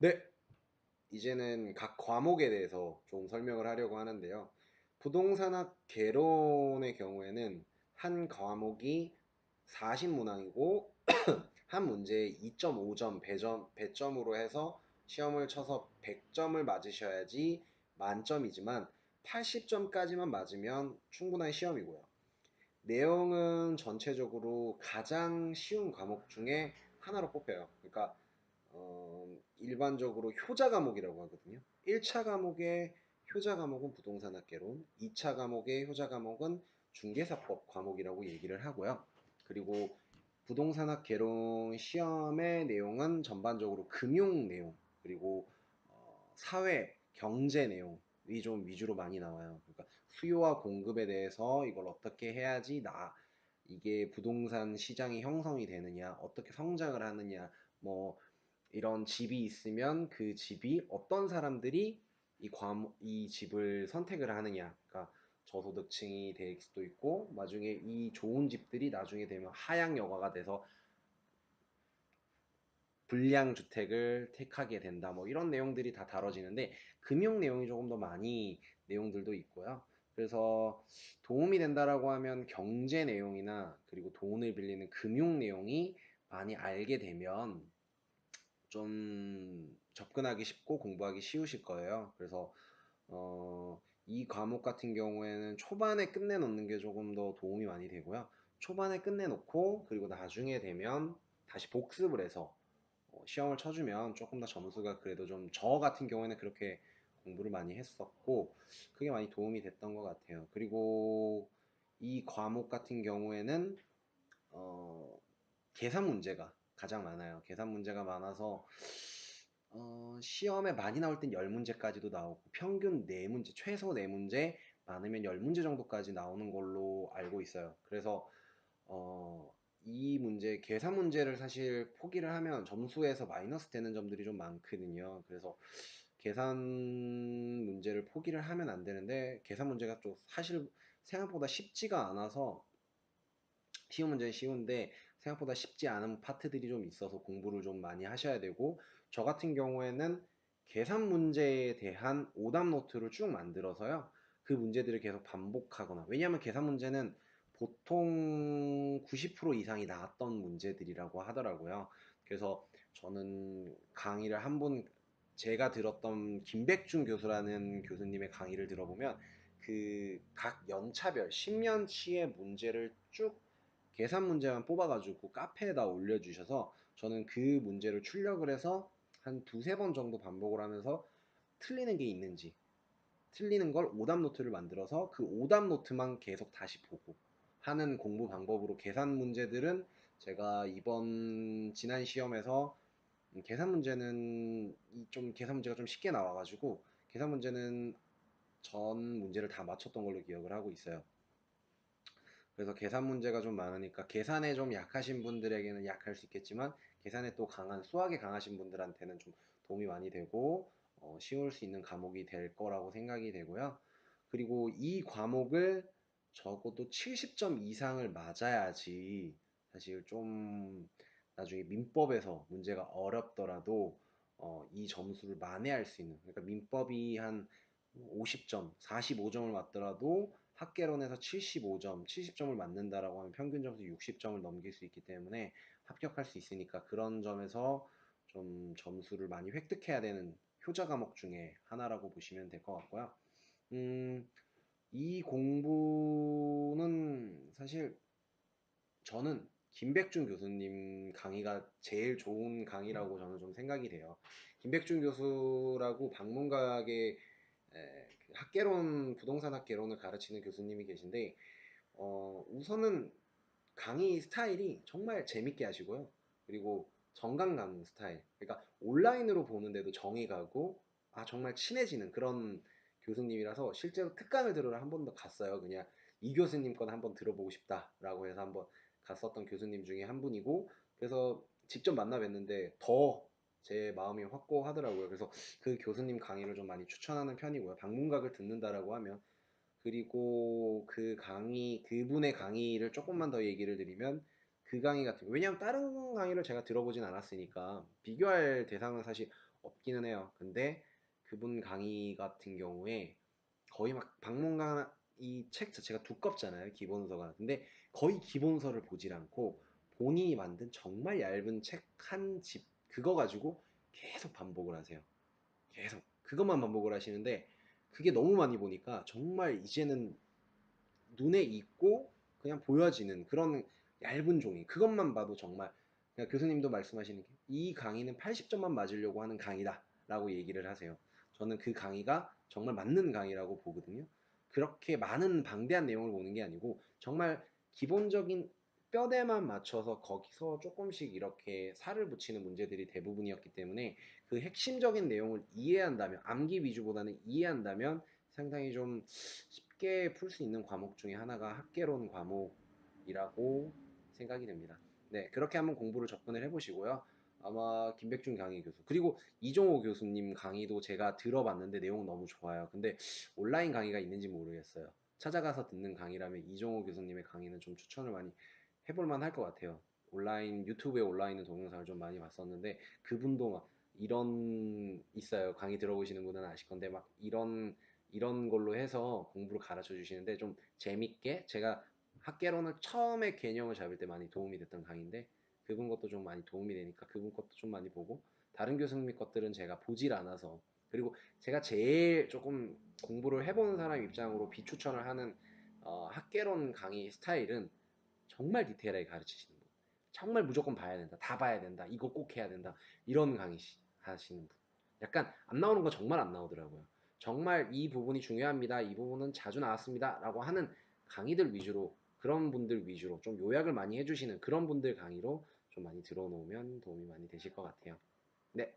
네, 이제는 각 과목에 대해서 좀 설명을 하려고 하는데요. 부동산학 개론의 경우에는 한 과목이 40문항이고 한 문제에 2.5점 배점으로 해서 시험을 쳐서 100점을 맞으셔야지 만점이지만 80점까지만 맞으면 충분한 시험이고요. 내용은 전체적으로 가장 쉬운 과목 중에 하나로 꼽혀요. 그러니까 일반적으로 효자 과목이라고 하거든요. 1차 과목의 효자 과목은 부동산학개론, 2차 과목의 효자 과목은 중개사법 과목이라고 얘기를 하고요. 그리고 부동산학개론 시험의 내용은 전반적으로 금융 내용, 그리고 사회, 경제 내용이 좀 위주로 많이 나와요. 그러니까 수요와 공급에 대해서 이걸 어떻게 해야지 이게 부동산 시장이 형성이 되느냐, 어떻게 성장을 하느냐, 뭐 이런 집이 있으면 그 집이 어떤 사람들이 이 집을 선택을 하느냐. 그러니까 저소득층이 될 수도 있고, 나중에 이 좋은 집들이 나중에 되면 하향 여가가 돼서 불량 주택을 택하게 된다. 뭐 이런 내용들이 다 다뤄지는데, 금융 내용이 조금 더 많이 내용들도 있고요. 그래서 도움이 된다라고 하면 경제 내용이나 그리고 돈을 빌리는 금융 내용이 많이 알게 되면 좀 접근하기 쉽고 공부하기 쉬우실 거예요. 그래서 이 과목 같은 경우에는 초반에 끝내놓는 게 조금 더 도움이 많이 되고요. 초반에 끝내놓고 그리고 나중에 되면 다시 복습을 해서 시험을 쳐주면 조금 더 점수가 그래도 좀 저 같은 경우에는 그렇게 공부를 많이 했었고 그게 많이 도움이 됐던 것 같아요. 그리고 이 과목 같은 경우에는 어, 계산 문제가 가장 많아요. 계산 문제가 많아서 시험에 많이 나올 땐 10문제까지도 나오고 평균 4문제, 최소 4문제 많으면 10문제 정도까지 나오는 걸로 알고 있어요. 그래서 어, 이 문제, 계산 문제를 사실 포기를 하면 점수에서 마이너스 되는 점들이 좀 많거든요. 그래서 계산 문제를 포기를 하면 안 되는데 계산 문제가 좀 사실 생각보다 쉽지가 않아서 쉬운 문제는 쉬운데 생각보다 쉽지 않은 파트들이 좀 있어서 공부를 좀 많이 하셔야 되고 저 같은 경우에는 계산 문제에 대한 오답 노트를 쭉 만들어서요. 그 문제들을 계속 반복하거나 왜냐하면 계산 문제는 보통 90% 이상이 나왔던 문제들이라고 하더라고요. 그래서 저는 강의를 한 번 제가 들었던 김백준 교수라는 교수님의 강의를 들어보면 그 각 연차별 10년치의 문제를 쭉 계산 문제만 뽑아가지고 카페에다 올려주셔서 저는 그 문제를 출력을 해서 한 두세 번 정도 반복을 하면서 틀리는 게 있는지 틀리는 걸 오답 노트를 만들어서 그 오답 노트만 계속 다시 보고 하는 공부 방법으로 계산 문제들은 제가 이번 지난 시험에서 계산 문제는 좀 계산 문제가 좀 쉽게 나와가지고 계산 문제는 전 문제를 다 맞췄던 걸로 기억을 하고 있어요. 그래서 계산 문제가 좀 많으니까 계산에 좀 약하신 분들에게는 약할 수 있겠지만 계산에 또 강한 수학에 강하신 분들한테는 좀 도움이 많이 되고 쉬울 수 있는 과목이 될 거라고 생각이 되고요. 그리고 이 과목을 적어도 70점 이상을 맞아야지 사실 좀 나중에 민법에서 문제가 어렵더라도 이 점수를 만회할 수 있는 그러니까 민법이 한 50점, 45점을 맞더라도 학개론에서 75점, 70점을 맞는다라고 하면 평균 점수 60점을 넘길 수 있기 때문에 합격할 수 있으니까 그런 점에서 좀 점수를 많이 획득해야 되는 효자 과목 중에 하나라고 보시면 될 것 같고요. 음, 이 공부는 사실 저는 김백준 교수님 강의가 제일 좋은 강의라고 저는 좀 생각이 돼요. 김백준 교수라고 방문각의 그 학개론, 부동산 학개론을 가르치는 교수님이 계신데, 우선은 강의 스타일이 정말 재밌게 하시고요. 그리고 정감 가는 스타일. 그러니까 온라인으로 보는데도 정이 가고, 아, 정말 친해지는 그런 교수님이라서 실제로 특강을 들으러 한 번 더 갔어요. 그냥 이 교수님 건 한번 들어보고 싶다라고 해서 한번 갔었던 교수님 중에 한 분이고, 그래서 직접 만나 뵀는데 더 제 마음이 확고하더라고요. 그래서 그 교수님 강의를 좀 많이 추천하는 편이고요. 방문각을 듣는다라고 하면 그리고 그분의 강의를 조금만 더 얘기를 드리면 그 강의 같은 거, 왜냐면 다른 강의를 제가 들어보진 않았으니까 비교할 대상은 사실 없기는 해요. 근데 그분 강의 같은 경우에 거의 막 박물관 이 책 자체가 두껍잖아요. 기본서가. 근데 거의 기본서를 보질 않고 본인이 만든 정말 얇은 책 한 집 그거 가지고 계속 반복을 하세요. 계속 그것만 반복을 하시는데 그게 너무 많이 보니까 정말 이제는 눈에 익고 그냥 보여지는 그런 얇은 종이 그것만 봐도 정말 그냥 교수님도 말씀하시는 게 이 강의는 80점만 맞으려고 하는 강의다 라고 얘기를 하세요. 저는 그 강의가 정말 맞는 강의라고 보거든요. 그렇게 많은 방대한 내용을 보는 게 아니고 정말 기본적인 뼈대만 맞춰서 거기서 조금씩 이렇게 살을 붙이는 문제들이 대부분이었기 때문에 그 핵심적인 내용을 이해한다면 암기 위주보다는 이해한다면 상당히 좀 쉽게 풀 수 있는 과목 중에 하나가 학개론 과목이라고 생각이 됩니다. 네, 그렇게 한번 공부를 접근을 해보시고요. 아마 김백준 강의 교수 그리고 이종호 교수님 강의도 제가 들어봤는데 내용 너무 좋아요. 근데 온라인 강의가 있는지 모르겠어요. 찾아가서 듣는 강의라면 이종호 교수님의 강의는 좀 추천을 많이 해볼 만할 것 같아요. 온라인 유튜브에 올라 있는 동영상을 좀 많이 봤었는데 그분도 막 이런 있어요. 강의 들어보시는 분은 아실 건데 막 이런 걸로 해서 공부를 가르쳐 주시는데 좀 재밌게 제가 학개론을 처음에 개념을 잡을 때 많이 도움이 됐던 강의인데 그분 것도 좀 많이 도움이 되니까 그분 것도 좀 많이 보고 다른 교수님 것들은 제가 보질 않아서 그리고 제가 제일 조금 공부를 해보는 사람 입장으로 비추천을 하는 학개론 강의 스타일은 정말 디테일하게 가르치시는 분. 정말 무조건 봐야 된다. 다 봐야 된다. 이거 꼭 해야 된다. 이런 강의 하시는 분. 약간 안 나오는 거 정말 안 나오더라고요. 정말 이 부분이 중요합니다. 이 부분은 자주 나왔습니다. 라고 하는 강의들 위주로 그런 분들 위주로 좀 요약을 많이 해주시는 그런 분들 강의로 좀 많이 들어놓으면 도움이 많이 되실 것 같아요. 네.